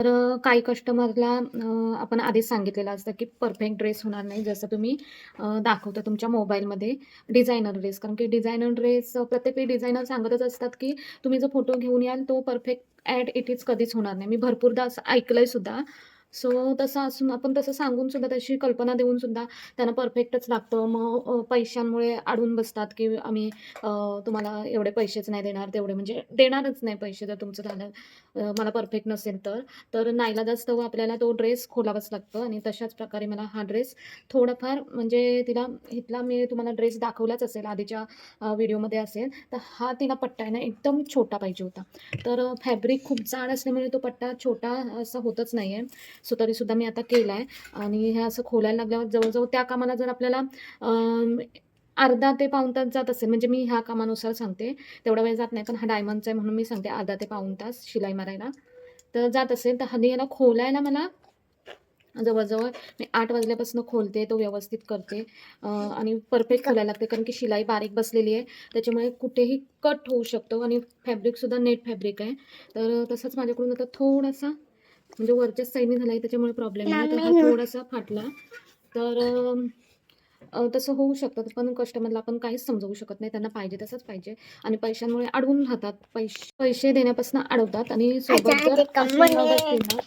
तर काही कस्टमरला आपण आधीच सांगितलेलं असतं, की परफेक्ट ड्रेस होणार नाही. जसं तुम्ही दाखवता तुमच्या मोबाईलमध्ये डिझायनर ड्रेस. कारण की डिझायनर ड्रेस प्रत्येक वेळी डिझायनर सांगतच असतात, की तुम्ही जो फोटो घेऊन याल तो परफेक्ट ॲट इट इज कधीच होणार नाही. मी भरपूरदा असं ऐकलंय सुद्धा. सो तसं असून आपण तसं सांगून सुद्धा तशी कल्पना देऊन सुद्धा त्यांना परफेक्टच लागतं. मग पैशांमुळे अडून बसतात, की आम्ही अ, तुम्हाला एवढे पैसेच नाही देणार, तेवढे म्हणजे देणारच नाही पैसे जर तुमचं झालं मला परफेक्ट नसेल तर. तर नाईलाजास्तव आपल्याला तो ड्रेस खोलावाच लागतो आणि तशाच प्रकारे मला हा ड्रेस थोडाफार म्हणजे तिला इथला मी तुम्हाला ड्रेस दाखवलाच असेल आधीच्या व्हिडिओमध्ये असेल. तर हा तिला पट्टा आहे ना एकदम छोटा पाहिजे होता. तर फॅब्रिक खूप जाड असल्यामुळे तो पट्टा छोटा असा होतच नाही आहे. सो तरीसुद्धा मी आता केला आहे आणि हे असं खोलायला लागल्यावर जवळ त्या कामाला जर आपल्याला अर्धा ते पाऊण तास जात असेल, म्हणजे मी ह्या कामानुसार सांगते. तेवढा वेळ जात नाही, पण हा डायमंडचा आहे म्हणून मी सांगते अर्धा ते पाऊण तास शिलाई मारायला. तर जात असेल, तर हल्ली याला खोलायला मला जवळ-जवळ मी 8 वाजल्यापासून खोलते, तो व्यवस्थित करते आणि परफेक्ट खोलायला लागते कारण की शिलाई बारीक बसलेली आहे. त्याच्यामुळे कुठेही कट होऊ शकतो आणि फॅब्रिकसुद्धा नेट फॅब्रिक आहे. तर तसंच माझ्याकडून आता थोडासा म्हणजे वरच्याच साईडने झाला आहे त्याच्यामुळे प्रॉब्लेम आहे. तर हा थोडासा फाटला. तर तसं होऊ शकतं. पण कस्टमरला आपण काहीच समजवू शकत नाही. त्यांना पाहिजे तसंच पाहिजे आणि पैशांमुळे अडवून राहतात. पैसे देण्यापासून अडवतात आणि सोबत जर अशा ह्या गोष्टी ना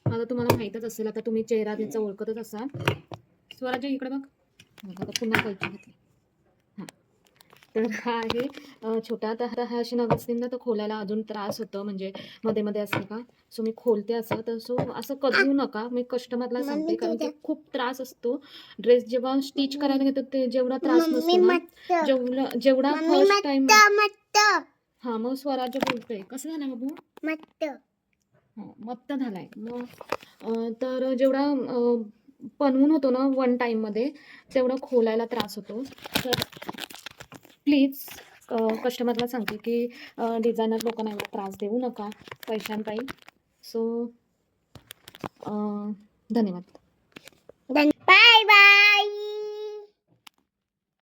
आता तुम्हाला माहीतच असेल, आता तुम्ही चेहरा तिचा ओळखतच असाल. स्वराज्य इकडे बघ. बघ आता पुन्हा कैची घेतली. हां. तर हा आहे छोटा. तर आता हा अशी नग असतील ना, तर खोलायला अजून त्रास होतो म्हणजे मध्ये-मध्ये असते का. सो मी खोलते असं. तर सो असं करू नका. मी कस्टमरला सांगते कारण की खूप त्रास असतो. ड्रेस जेव्हा स्टिच करायला घेतो ते जेवढा त्रास नसतो ना, जेवढा फर्स्ट टाईम हां, मग स्वराज्य बोलतोय. कसं झालं बाबू? हां, मत्त झालाय. मग तर जेवढा बनवून होतो ना वन टाईममध्ये, तेवढं खोलायला त्रास होतो. तर प्लीज कस्टमरला सांगते, की डिझायनर लोकांना एवढा त्रास देऊ नका पैशांपायी. सो धन्यवाद.